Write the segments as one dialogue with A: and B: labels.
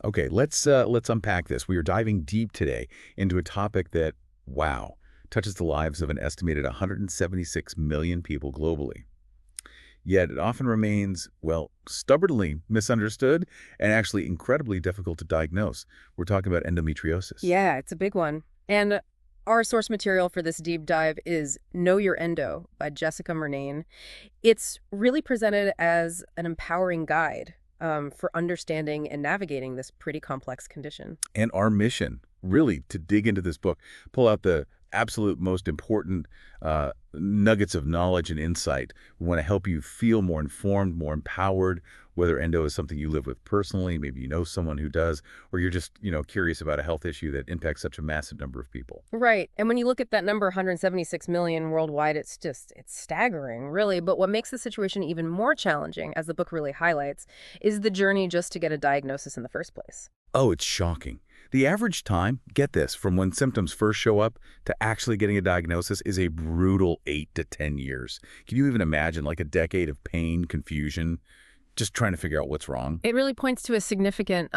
A: Okay, let's unpack this. We are diving deep today into a topic that, wow, touches the lives of an estimated 176 million people globally. Yet it often remains, well, stubbornly misunderstood and actually incredibly difficult to diagnose. We're talking about endometriosis.
B: Yeah, it's a big one. And our source material for this deep dive is Know Your Endo by Jessica Murnane. It's really presented as an empowering guide for understanding and navigating this pretty complex condition.
A: And our mission, really, to dig into this book, pull out the absolute most important nuggets of knowledge and insight. We want to help you feel more informed, more empowered, whether endo is something you live with personally, maybe you know someone who does, or you're just, curious about a health issue that impacts such a massive number of people.
B: Right. And when you look at that number, 176 million worldwide, it's staggering, really. But what makes the situation even more challenging, as the book really highlights, is the journey just to get a diagnosis in the first place.
A: Oh, it's shocking. The average time, get this, from when symptoms first show up to actually getting a diagnosis is a brutal 8 to 10 years. Can you even imagine like a decade of pain, confusion, just trying to figure out what's wrong?
B: It really points to a significant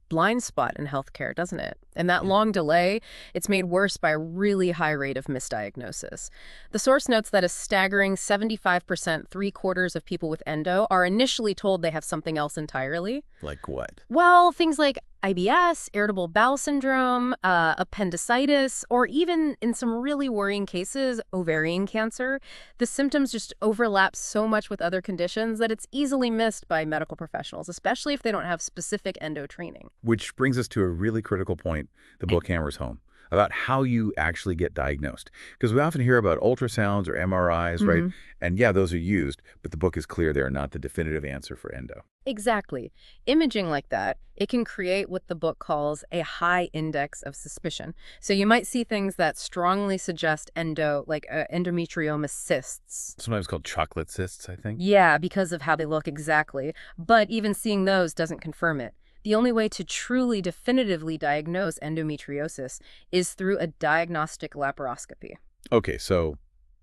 B: blind spot in healthcare, doesn't it? And that long delay, it's made worse by a really high rate of misdiagnosis. The source notes that a staggering 75%, three-quarters of people with endo are initially told they have something else entirely.
A: Like what?
B: Well, things like IBS, irritable bowel syndrome, appendicitis, or even in some really worrying cases, ovarian cancer. The symptoms just overlap so much with other conditions that it's easily missed by medical professionals, especially if they don't have specific endo training.
A: Which brings us to a really critical point the book hammers home about how you actually get diagnosed. Because we often hear about ultrasounds or MRIs, right? And yeah, those are used, but the book is clear they're not the definitive answer for endo.
B: Exactly. Imaging like that, it can create what the book calls a high index of suspicion. So you might see things that strongly suggest endo, like endometrioma cysts.
A: Sometimes called chocolate cysts, I think.
B: Yeah, because of how they look exactly. But even seeing those doesn't confirm it. The only way to truly definitively diagnose endometriosis is through a diagnostic laparoscopy.
A: Okay, so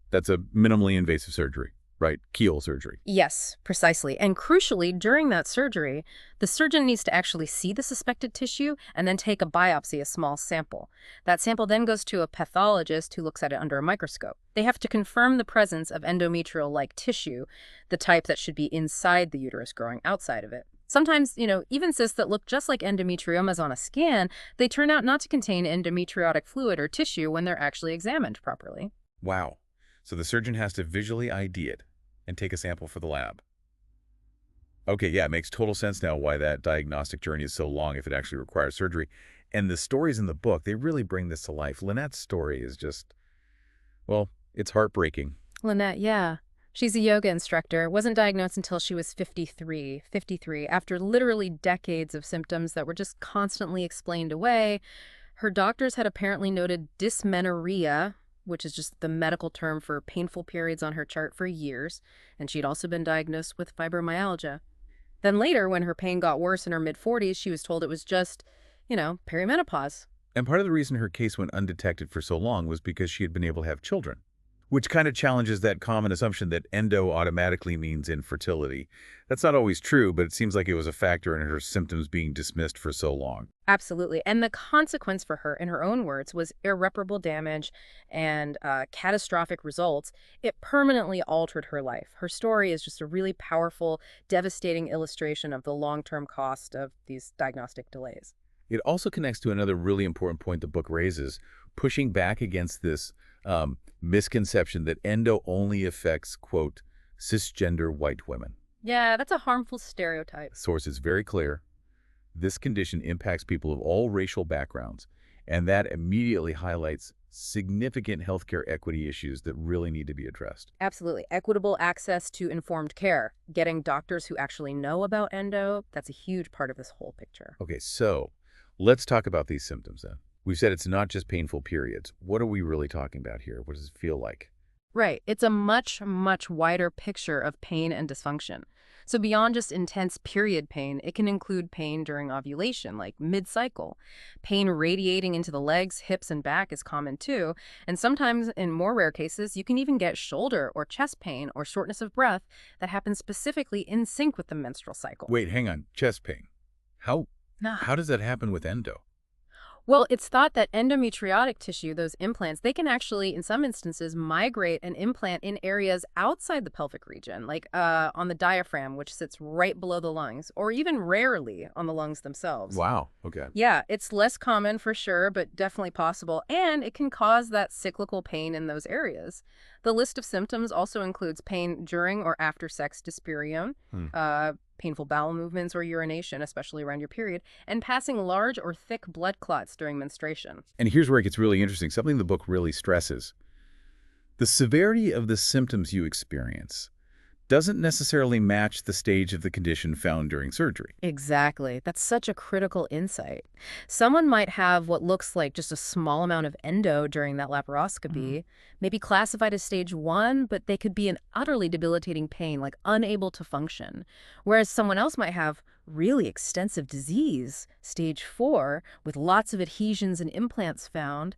A: that's a minimally invasive surgery, right? Keyhole surgery.
B: Yes, precisely. And crucially, during that surgery, the surgeon needs to actually see the suspected tissue and then take a biopsy, a small sample. That sample then goes to a pathologist who looks at it under a microscope. They have to confirm the presence of endometrial-like tissue, the type that should be inside the uterus growing outside of it. Sometimes, even cysts that look just like endometriomas on a scan, they turn out not to contain endometriotic fluid or tissue when they're actually examined properly.
A: Wow. So the surgeon has to visually ID it and take a sample for the lab. Okay, yeah, it makes total sense now why that diagnostic journey is so long if it actually requires surgery. And the stories in the book, they really bring this to life. Lynette's story is just, well, it's heartbreaking.
B: Lynette, yeah. She's a yoga instructor, wasn't diagnosed until she was 53, after literally decades of symptoms that were just constantly explained away. Her doctors had apparently noted dysmenorrhea, which is just the medical term for painful periods on her chart for years, and she'd also been diagnosed with fibromyalgia. Then later, when her pain got worse in her mid-40s, she was told it was just, perimenopause.
A: And part of the reason her case went undetected for so long was because she had been able to have children, which kind of challenges that common assumption that endo automatically means infertility. That's not always true, but it seems like it was a factor in her symptoms being dismissed for so long.
B: Absolutely. And the consequence for her, in her own words, was irreparable damage and catastrophic results. It permanently altered her life. Her story is just a really powerful, devastating illustration of the long-term cost of these diagnostic delays.
A: It also connects to another really important point the book raises, pushing back against this misconception that endo only affects, quote, cisgender white women.
B: Yeah, that's a harmful stereotype.
A: The source is very clear. This condition impacts people of all racial backgrounds, and that immediately highlights significant healthcare equity issues that really need to be addressed.
B: Absolutely. Equitable access to informed care, getting doctors who actually know about endo, that's a huge part of this whole picture.
A: Okay, so let's talk about these symptoms then. We've said it's not just painful periods. What are we really talking about here? What does it feel like?
B: Right. It's a much, much wider picture of pain and dysfunction. So beyond just intense period pain, it can include pain during ovulation, like mid-cycle. Pain radiating into the legs, hips, and back is common too. And sometimes, in more rare cases, you can even get shoulder or chest pain or shortness of breath that happens specifically in sync with the menstrual cycle.
A: Wait, hang on. Chest pain. How How does that happen with endo?
B: Well, it's thought that endometriotic tissue, those implants, they can actually, in some instances, migrate and implant in areas outside the pelvic region, like on the diaphragm, which sits right below the lungs, or even rarely on the lungs themselves.
A: Wow. Okay.
B: Yeah, it's less common for sure, but definitely possible, and it can cause that cyclical pain in those areas. The list of symptoms also includes pain during or after sex dysperion,
A: Hmm.
B: painful bowel movements or urination, especially around your period, and passing large or thick blood clots during menstruation.
A: And here's where it gets really interesting, something the book really stresses. The severity of the symptoms you experience doesn't necessarily match the stage of the condition found during surgery.
B: Exactly. That's such a critical insight. Someone might have what looks like just a small amount of endo during that laparoscopy, maybe classified as stage 1, but they could be in utterly debilitating pain, like unable to function. Whereas someone else might have really extensive disease, stage 4, with lots of adhesions and implants found,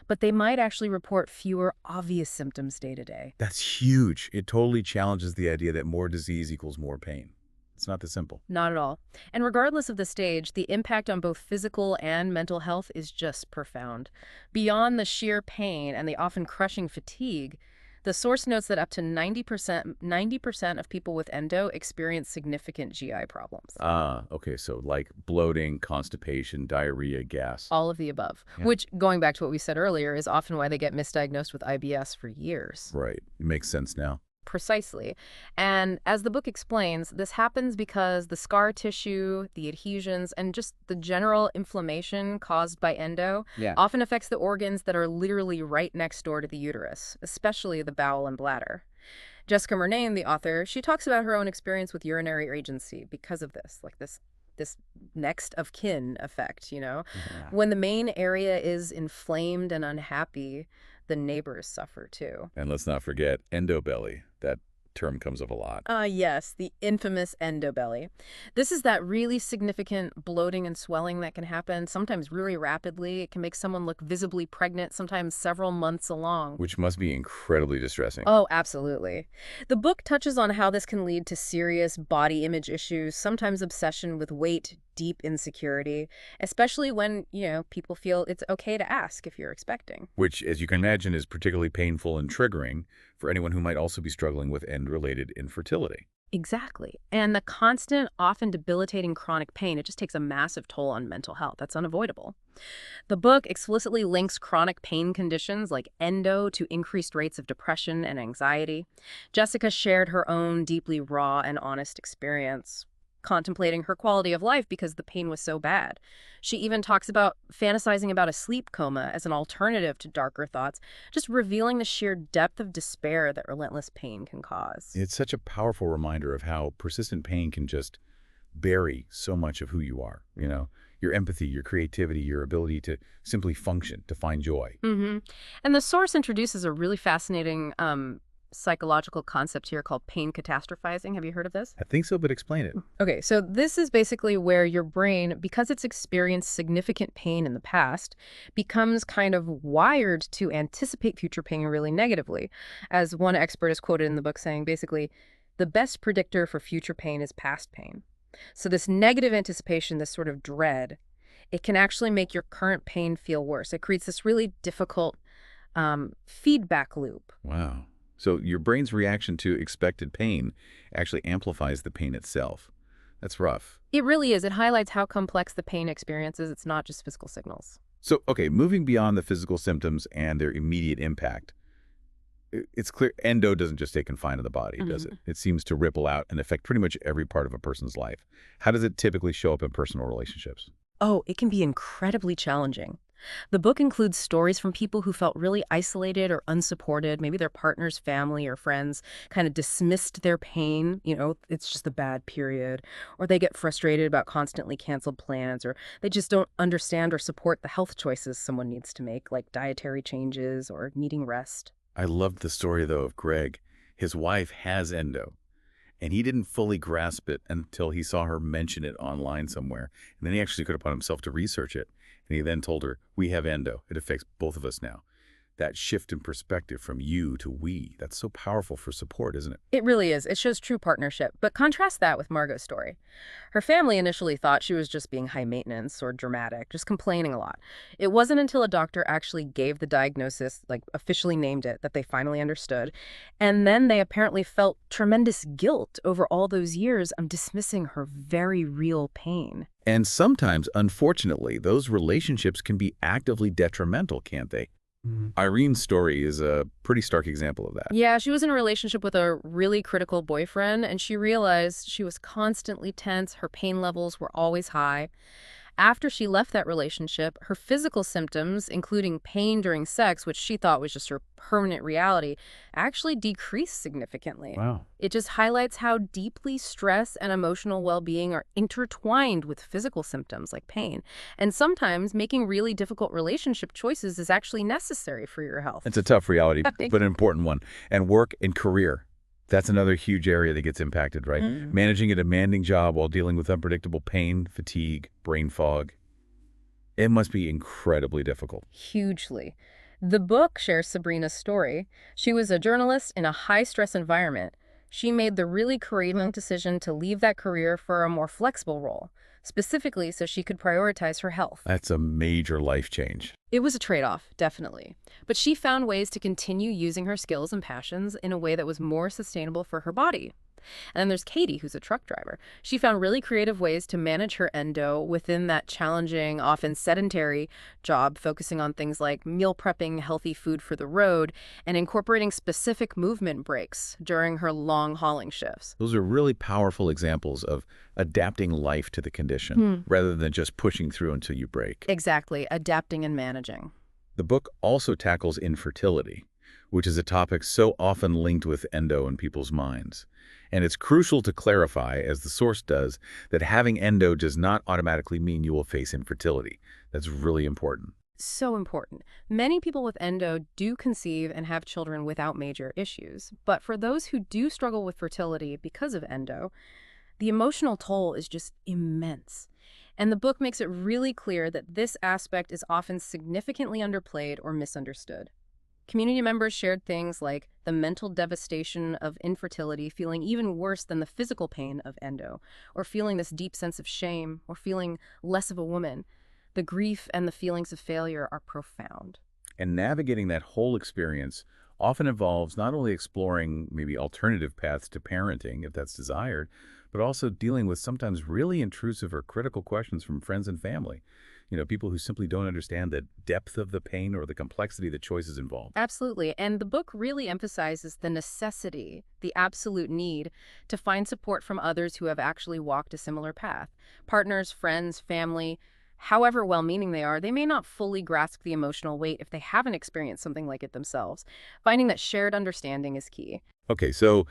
B: but they might actually report fewer obvious symptoms day to day.
A: That's huge. It totally challenges the idea that more disease equals more pain. It's not that simple.
B: Not at all. And regardless of the stage, the impact on both physical and mental health is just profound. Beyond the sheer pain and the often crushing fatigue, the source notes that up to 90% of people with endo experience significant GI problems.
A: Ah, okay. So like bloating, constipation, diarrhea, gas.
B: All of the above,
A: Yeah.
B: which, going back to what we said earlier, is often why they get misdiagnosed with IBS for years.
A: Right. It makes sense now.
B: Precisely. And as the book explains, this happens because the scar tissue, the adhesions, and just the general inflammation caused by endo
A: Yeah.
B: often affects the organs that are literally right next door to the uterus, especially the bowel and bladder. Jessica Murnane, the author, she talks about her own experience with urinary agency because of this, like this next of kin effect, you know?
A: Yeah.
B: When the main area is inflamed and unhappy, the neighbors suffer too.
A: And let's not forget endobelly. That term comes up a lot.
B: Yes, the infamous endobelly. This is that really significant bloating and swelling that can happen, sometimes really rapidly. It can make someone look visibly pregnant, sometimes several months along.
A: Which must be incredibly distressing.
B: Oh, absolutely. The book touches on how this can lead to serious body image issues, sometimes obsession with weight, deep insecurity, especially when, people feel it's okay to ask if you're expecting.
A: Which, as you can imagine, is particularly painful and triggering for anyone who might also be struggling with end-related infertility.
B: Exactly. And the constant, often debilitating chronic pain, it just takes a massive toll on mental health. That's unavoidable. The book explicitly links chronic pain conditions like endo to increased rates of depression and anxiety. Jessica shared her own deeply raw and honest experience, contemplating her quality of life because the pain was so bad. She even talks about fantasizing about a sleep coma as an alternative to darker thoughts, just revealing the sheer depth of despair that relentless pain can cause.
A: It's such a powerful reminder of how persistent pain can just bury so much of who you are, your empathy, your creativity, your ability to simply function, to find joy.
B: And the source introduces a really fascinating psychological concept here called pain catastrophizing. Have you heard of this?
A: I think so, but explain it.
B: Okay, so this is basically where your brain, because it's experienced significant pain in the past, becomes kind of wired to anticipate future pain really negatively. As one expert is quoted in the book saying, basically, the best predictor for future pain is past pain. So this negative anticipation, this sort of dread, it can actually make your current pain feel worse. It creates this really difficult feedback loop.
A: Wow. So your brain's reaction to expected pain actually amplifies the pain itself. That's rough.
B: It really is. It highlights how complex the pain experience is. It's not just physical signals.
A: So, okay, moving beyond the physical symptoms and their immediate impact, it's clear endo doesn't just stay confined to the body, does it? It seems to ripple out and affect pretty much every part of a person's life. How does it typically show up in personal relationships?
B: Oh, it can be incredibly challenging. The book includes stories from people who felt really isolated or unsupported. Maybe their partner's family or friends kind of dismissed their pain. It's just a bad period. Or they get frustrated about constantly canceled plans, or they just don't understand or support the health choices someone needs to make, like dietary changes or needing rest.
A: I loved the story, though, of Greg. His wife has endo, and he didn't fully grasp it until he saw her mention it online somewhere. And then he actually took it upon himself to research it. And he then told her, we have endo. It affects both of us now. That shift in perspective from you to we, that's so powerful for support, isn't it?
B: It really is. It shows true partnership. But contrast that with Margot's story. Her family initially thought she was just being high maintenance or dramatic, just complaining a lot. It wasn't until a doctor actually gave the diagnosis, like officially named it, that they finally understood. And then they apparently felt tremendous guilt over all those years of dismissing her very real pain.
A: And sometimes, unfortunately, those relationships can be actively detrimental, can't they? Irene's story is a pretty stark example of that.
B: Yeah, she was in a relationship with a really critical boyfriend, and she realized she was constantly tense. Her pain levels were always high. After she left that relationship, her physical symptoms, including pain during sex, which she thought was just her permanent reality, actually decreased significantly.
A: Wow.
B: It just highlights how deeply stress and emotional well-being are intertwined with physical symptoms like pain. And sometimes making really difficult relationship choices is actually necessary for your health.
A: It's a tough reality, but an important one. And work and career. That's another huge area that gets impacted, right? Managing a demanding job while dealing with unpredictable pain, fatigue, brain fog. It must be incredibly difficult.
B: Hugely. The book shares Sabrina's story. She was a journalist in a high-stress environment. She made the really courageous decision to leave that career for a more flexible role, specifically so she could prioritize her health.
A: That's a major life change.
B: It was a trade-off, definitely. But she found ways to continue using her skills and passions in a way that was more sustainable for her body. And then there's Katie, who's a truck driver. She found really creative ways to manage her endo within that challenging, often sedentary job, focusing on things like meal prepping healthy food for the road and incorporating specific movement breaks during her long hauling shifts.
A: Those are really powerful examples of adapting life to the condition rather than just pushing through until you break.
B: Exactly, adapting and managing.
A: The book also tackles infertility, which is a topic so often linked with endo in people's minds. And it's crucial to clarify, as the source does, that having endo does not automatically mean you will face infertility. That's really important.
B: So important. Many people with endo do conceive and have children without major issues. But for those who do struggle with fertility because of endo, the emotional toll is just immense. And the book makes it really clear that this aspect is often significantly underplayed or misunderstood. Community members shared things like the mental devastation of infertility feeling even worse than the physical pain of endo, or feeling this deep sense of shame, or feeling less of a woman. The grief and the feelings of failure are profound.
A: And navigating that whole experience often involves not only exploring maybe alternative paths to parenting, if that's desired, but also dealing with sometimes really intrusive or critical questions from friends and family. People who simply don't understand the depth of the pain or the complexity of the choices involved.
B: Absolutely. And the book really emphasizes the necessity, the absolute need, to find support from others who have actually walked a similar path. Partners, friends, family, however well-meaning they are, they may not fully grasp the emotional weight if they haven't experienced something like it themselves. Finding that shared understanding is key.
A: Okay, so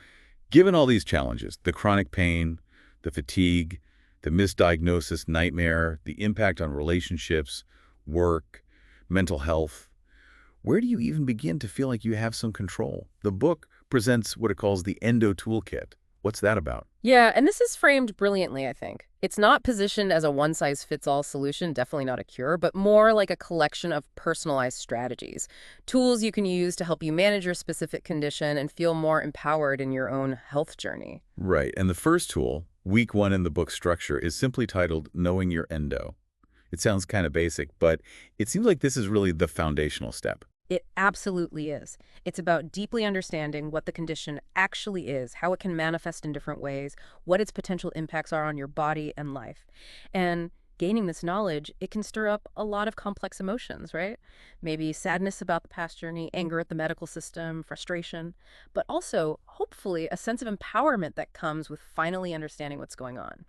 A: given all these challenges, the chronic pain, the fatigue, the misdiagnosis nightmare, the impact on relationships, work, mental health, where do you even begin to feel like you have some control? The book presents what it calls the Endo Toolkit. What's that about?
B: Yeah, and this is framed brilliantly, I think. It's not positioned as a one-size-fits-all solution, definitely not a cure, but more like a collection of personalized strategies, tools you can use to help you manage your specific condition and feel more empowered in your own health journey.
A: Right, and the first tool, week 1 in the book structure, is simply titled Knowing Your Endo. It sounds kind of basic, but it seems like this is really the foundational step.
B: It absolutely is. It's about deeply understanding what the condition actually is, how it can manifest in different ways, what its potential impacts are on your body and life. And gaining this knowledge, it can stir up a lot of complex emotions, right? Maybe sadness about the past journey, anger at the medical system, frustration, but also, hopefully, a sense of empowerment that comes with finally understanding what's going on.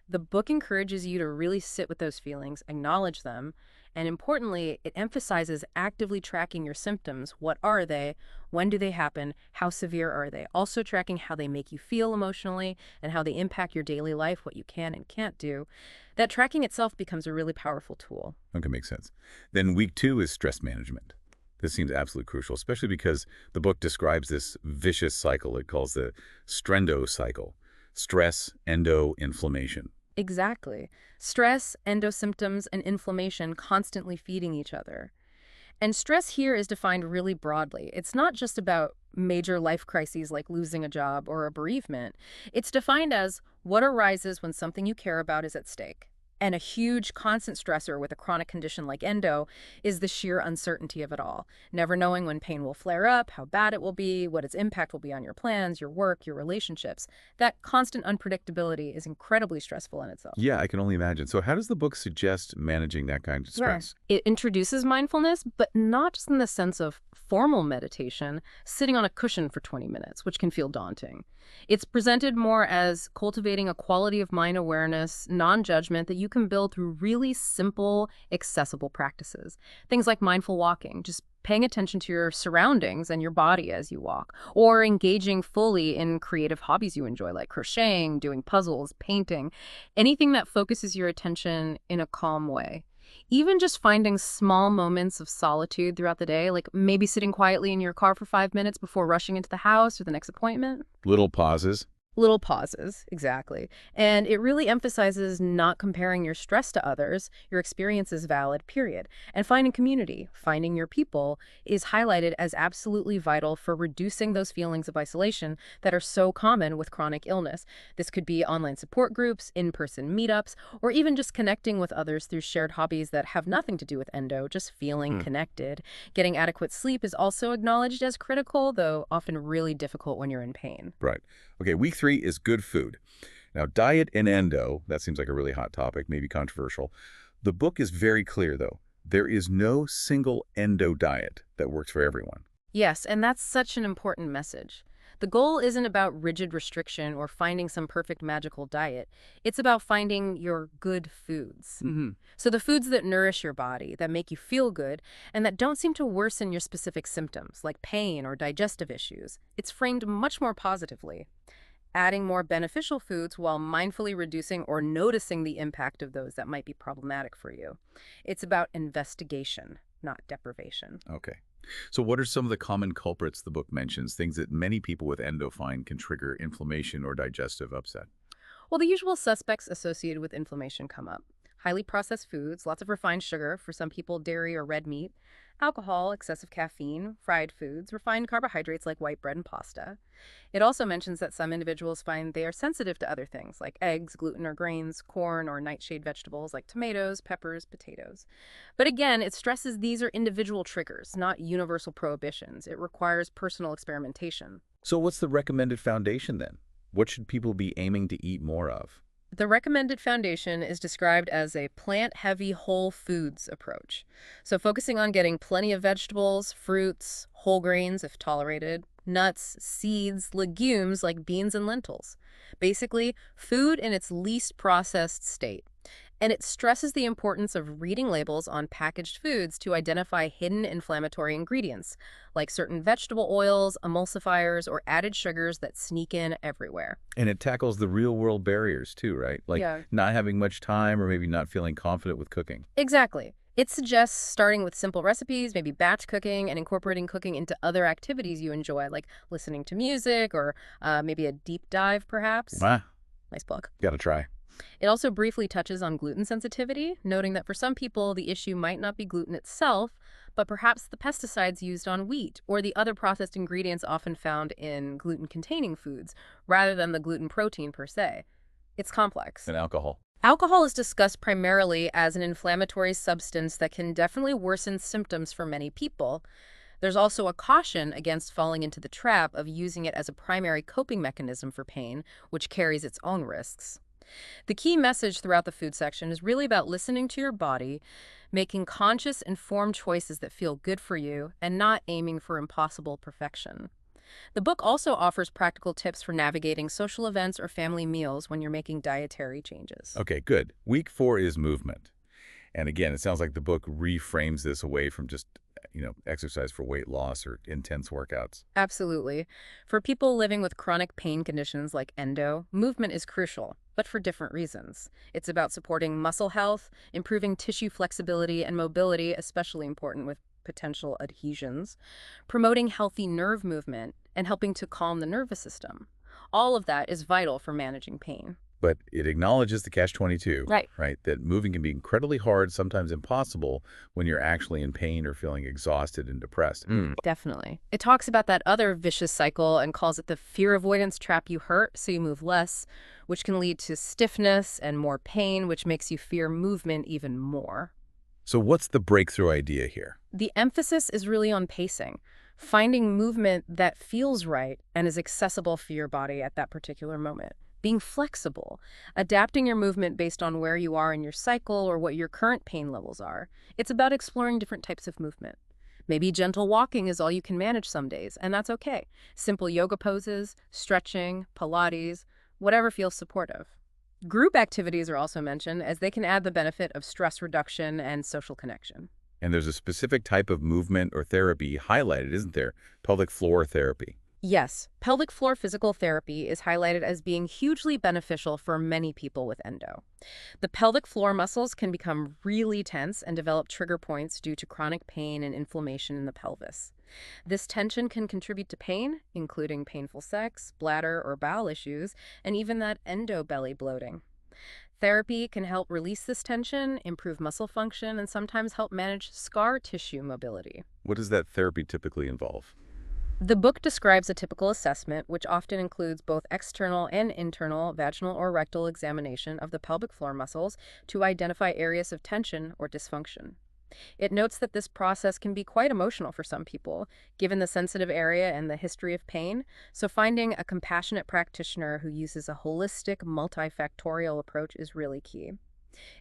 B: The book encourages you to really sit with those feelings, acknowledge them, and importantly, it emphasizes actively tracking your symptoms. What are they? When do they happen? How severe are they? Also tracking how they make you feel emotionally and how they impact your daily life, what you can and can't do. That tracking itself becomes a really powerful tool.
A: Okay, makes sense. Then week 2 is stress management. This seems absolutely crucial, especially because the book describes this vicious cycle it calls the strendo cycle. Stress, endo, inflammation.
B: Exactly. Stress, endo symptoms, and inflammation constantly feeding each other. And stress here is defined really broadly. It's not just about major life crises like losing a job or a bereavement. It's defined as what arises when something you care about is at stake. And a huge constant stressor with a chronic condition like endo is the sheer uncertainty of it all. Never knowing when pain will flare up, how bad it will be, what its impact will be on your plans, your work, your relationships. That constant unpredictability is incredibly stressful in itself.
A: Yeah, I can only imagine. So how does the book suggest managing that kind of
B: Right.
A: stress?
B: It introduces mindfulness, but not just in the sense of formal meditation, sitting on a cushion for 20 minutes, which can feel daunting. It's presented more as cultivating a quality of mind awareness, non-judgment that you can build through really simple, accessible practices. Things like mindful walking, just paying attention to your surroundings and your body as you walk, or engaging fully in creative hobbies you enjoy, like crocheting, doing puzzles, painting, anything that focuses your attention in a calm way. Even just finding small moments of solitude throughout the day, like maybe sitting quietly in your car for 5 minutes before rushing into the house or the next appointment.
A: Little pauses.
B: Little pauses, exactly. And it really emphasizes not comparing your stress to others. Your experience is valid, period. And finding community, finding your people, is highlighted as absolutely vital for reducing those feelings of isolation that are so common with chronic illness. This could be online support groups, in-person meetups, or even just connecting with others through shared hobbies that have nothing to do with endo, just feeling connected. Getting adequate sleep is also acknowledged as critical, though often really difficult when you're in pain.
A: Right. Okay, week 3 is good food. Now, diet and endo, that seems like a really hot topic, maybe controversial. The book is very clear, though. There is no single endo diet that works for everyone.
B: Yes, and that's such an important message. The goal isn't about rigid restriction or finding some perfect magical diet. It's about finding your good foods. So the foods that nourish your body, that make you feel good, and that don't seem to worsen your specific symptoms, like pain or digestive issues. It's framed much more positively. Adding more beneficial foods while mindfully reducing or noticing the impact of those that might be problematic for you. It's about investigation, not deprivation.
A: Okay. So what are some of the common culprits the book mentions, things that many people with endo find can trigger inflammation or digestive upset?
B: Well, the usual suspects associated with inflammation come up. Highly processed foods, lots of refined sugar, for some people dairy or red meat, alcohol, excessive caffeine, fried foods, refined carbohydrates like white bread and pasta. It also mentions that some individuals find they are sensitive to other things like eggs, gluten or grains, corn or nightshade vegetables like tomatoes, peppers, potatoes. But again, it stresses these are individual triggers, not universal prohibitions. It requires personal experimentation.
A: So what's the recommended foundation then? What should people be aiming to eat more of?
B: The recommended foundation is described as a plant-heavy whole foods approach. So focusing on getting plenty of vegetables, fruits, whole grains if tolerated, nuts, seeds, legumes like beans and lentils. Basically, food in its least processed state. And it stresses the importance of reading labels on packaged foods to identify hidden inflammatory ingredients, like certain vegetable oils, emulsifiers, or added sugars that sneak in everywhere.
A: And it tackles the real-world barriers too, right? Like
B: Yeah.
A: not having much time or maybe not feeling confident with cooking.
B: Exactly. It suggests starting with simple recipes, maybe batch cooking, and incorporating cooking into other activities you enjoy, like listening to music or maybe a deep dive, perhaps.
A: Ah,
B: Nice book.
A: gotta try.
B: It also briefly touches on gluten sensitivity, noting that for some people, the issue might not be gluten itself, but perhaps the pesticides used on wheat or the other processed ingredients often found in gluten-containing foods, rather than the gluten protein per se. It's complex.
A: And alcohol.
B: Alcohol is discussed primarily as an inflammatory substance that can definitely worsen symptoms for many people. There's also a caution against falling into the trap of using it as a primary coping mechanism for pain, which carries its own risks. The key message throughout the food section is really about listening to your body, making conscious, informed choices that feel good for you, and not aiming for impossible perfection. The book also offers practical tips for navigating social events or family meals when you're making dietary changes.
A: Okay, good. Week 4 is movement. And again, it sounds like the book reframes this away from just, exercise for weight loss or intense workouts.
B: Absolutely. For people living with chronic pain conditions like endo, movement is crucial, but for different reasons. It's about supporting muscle health, improving tissue flexibility and mobility, especially important with potential adhesions, promoting healthy nerve movement, and helping to calm the nervous system. All of that is vital for managing pain.
A: But it acknowledges the catch-22,
B: Right.
A: right? That moving can be incredibly hard, sometimes impossible, when you're actually in pain or feeling exhausted and depressed.
B: Definitely. It talks about that other vicious cycle and calls it the fear avoidance trap. You hurt, so you move less, which can lead to stiffness and more pain, which makes you fear movement even more.
A: So what's the breakthrough idea here?
B: The emphasis is really on pacing, finding movement that feels right and is accessible for your body at that particular moment. Being flexible, adapting your movement based on where you are in your cycle or what your current pain levels are. It's about exploring different types of movement. Maybe gentle walking is all you can manage some days, and that's okay. Simple yoga poses, stretching, Pilates, whatever feels supportive. Group activities are also mentioned as they can add the benefit of stress reduction and social connection.
A: And there's a specific type of movement or therapy highlighted, isn't there? Pelvic floor therapy.
B: Yes, pelvic floor physical therapy is highlighted as being hugely beneficial for many people with endo. The pelvic floor muscles can become really tense and develop trigger points due to chronic pain and inflammation in the pelvis. This tension can contribute to pain, including painful sex, bladder or bowel issues, and even that endo belly bloating. Therapy can help release this tension, improve muscle function, and sometimes help manage scar tissue mobility.
A: What does that therapy typically involve?
B: The book describes a typical assessment, which often includes both external and internal vaginal or rectal examination of the pelvic floor muscles to identify areas of tension or dysfunction. It notes that this process can be quite emotional for some people, given the sensitive area and the history of pain, so finding a compassionate practitioner who uses a holistic, multifactorial approach is really key.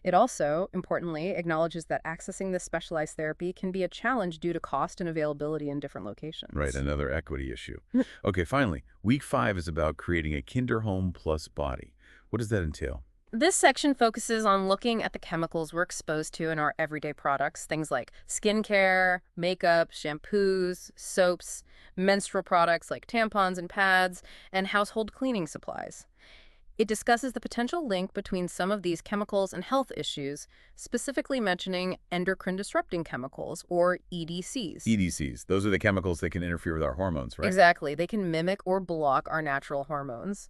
B: It also, importantly, acknowledges that accessing this specialized therapy can be a challenge due to cost and availability in different locations.
A: Right, another equity issue. Okay, finally, week 5 is about creating a Kinderhome plus body. What does that entail?
B: This section focuses on looking at the chemicals we're exposed to in our everyday products, things like skincare, makeup, shampoos, soaps, menstrual products like tampons and pads, and household cleaning supplies. It discusses the potential link between some of these chemicals and health issues, specifically mentioning endocrine-disrupting chemicals, or EDCs.
A: EDCs, those are the chemicals that can interfere with our hormones, right?
B: Exactly. They can mimic or block our natural hormones.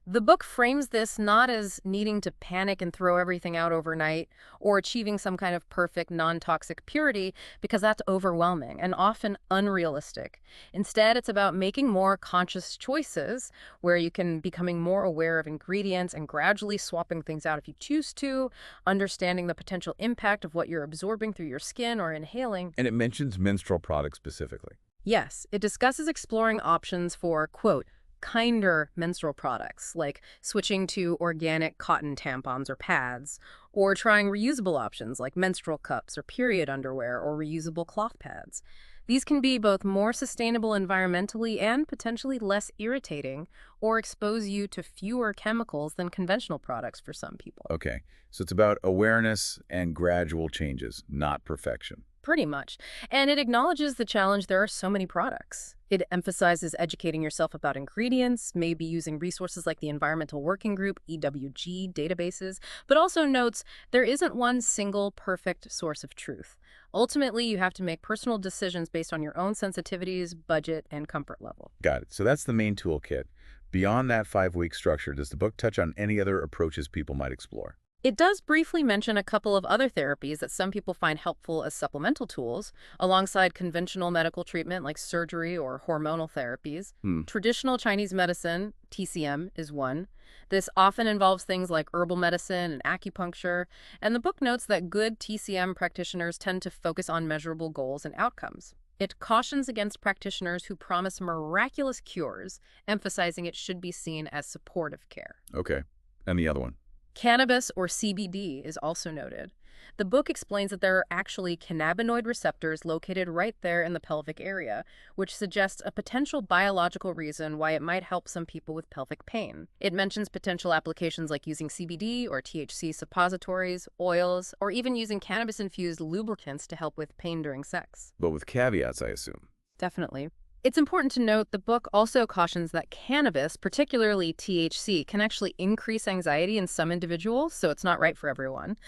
B: The book frames this not as needing to panic and throw everything out overnight or achieving some kind of perfect non-toxic purity, because that's overwhelming and often unrealistic. Instead, it's about making more conscious choices where you can becoming more aware of ingredients and gradually swapping things out if you choose to, understanding the potential impact of what you're absorbing through your skin or inhaling.
A: And it mentions menstrual products specifically.
B: Yes, it discusses exploring options for, quote, kinder menstrual products, like switching to organic cotton tampons or pads, or trying reusable options like menstrual cups or period underwear or reusable cloth pads. These can be both more sustainable environmentally and potentially less irritating, or expose you to fewer chemicals than conventional products for some people.
A: Okay, so it's about awareness and gradual changes, not perfection.
B: Pretty much. And it acknowledges the challenge there are so many products. It emphasizes educating yourself about ingredients, maybe using resources like the Environmental Working Group, EWG, databases, but also notes there isn't one single perfect source of truth. Ultimately, you have to make personal decisions based on your own sensitivities, budget, and comfort level.
A: Got it. So that's the main toolkit. Beyond that 5-week structure, does the book touch on any other approaches people might explore?
B: It does briefly mention a couple of other therapies that some people find helpful as supplemental tools, alongside conventional medical treatment like surgery or hormonal therapies. Traditional Chinese medicine, TCM, is one. This often involves things like herbal medicine and acupuncture, and the book notes that good TCM practitioners tend to focus on measurable goals and outcomes. It cautions against practitioners who promise miraculous cures, emphasizing it should be seen as supportive care.
A: Okay. And the other one?
B: Cannabis, or CBD, is also noted. The book explains that there are actually cannabinoid receptors located right there in the pelvic area, which suggests a potential biological reason why it might help some people with pelvic pain. It mentions potential applications like using CBD or THC suppositories, oils, or even using cannabis-infused lubricants to help with pain during sex.
A: But with caveats, I assume.
B: Definitely. It's important to note the book also cautions that cannabis, particularly THC, can actually increase anxiety in some individuals, so it's not right for everyone.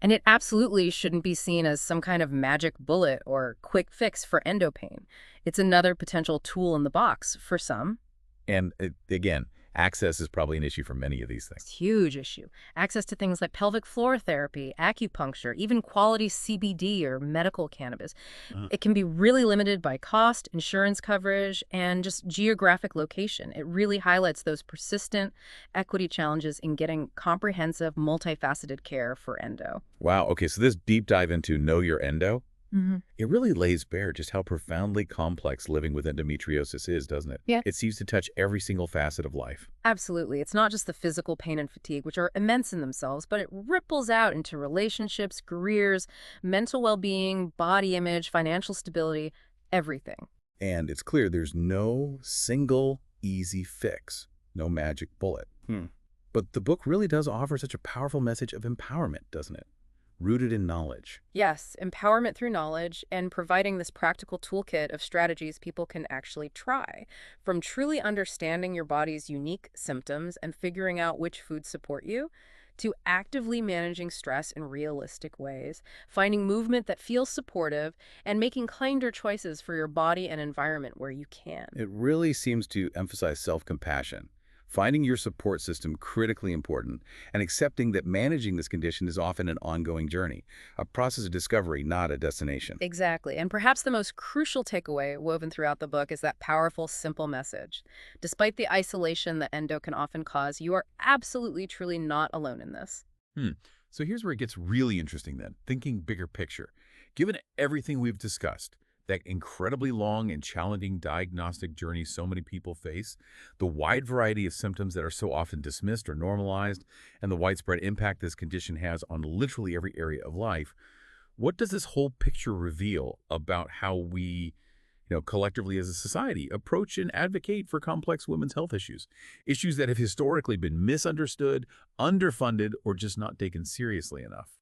B: And it absolutely shouldn't be seen as some kind of magic bullet or quick fix for endo pain. It's another potential tool in the box for some.
A: And again, Access is probably an issue for many of these
B: It's
A: things.
B: a huge issue. Access to things like pelvic floor therapy, acupuncture, even quality CBD or medical cannabis.
A: Uh,
B: It can be really limited by cost, insurance coverage, and just geographic location. It really highlights those persistent equity challenges in getting comprehensive, multifaceted care for endo.
A: wow, okay, so this deep dive into Know Your Endo,
B: Hmm.
A: it really lays bare just how profoundly complex living with endometriosis is, doesn't it?
B: Yeah,
A: It seems to touch every single facet of life.
B: absolutely. It's not just the physical pain and fatigue, which are immense in themselves, but it ripples out into relationships, careers, mental well-being, body image, financial stability, everything.
A: And it's clear there's no single easy fix, no magic bullet. But the book really does offer such a powerful message of empowerment, doesn't it? Rooted in knowledge.
B: Yes, empowerment through knowledge and providing this practical toolkit of strategies people can actually try, from truly understanding your body's unique symptoms and figuring out which foods support you, to actively managing stress in realistic ways, finding movement that feels supportive, and making kinder choices for your body and environment where you can.
A: It really seems to emphasize self-compassion, finding your support system critically important, and accepting that managing this condition is often an ongoing journey, a process of discovery, not a destination.
B: Exactly. And perhaps the most crucial takeaway woven throughout the book is that powerful, simple message. Despite the isolation that endo can often cause, you are absolutely, truly not alone in this.
A: Hmm. So here's where it gets really interesting then, thinking bigger picture. Given everything we've discussed, that incredibly long and challenging diagnostic journey so many people face, the wide variety of symptoms that are so often dismissed or normalized, and the widespread impact this condition has on literally every area of life, what does this whole picture reveal about how we, collectively as a society, approach and advocate for complex women's health issues? Issues that have historically been misunderstood, underfunded, or just not taken seriously enough.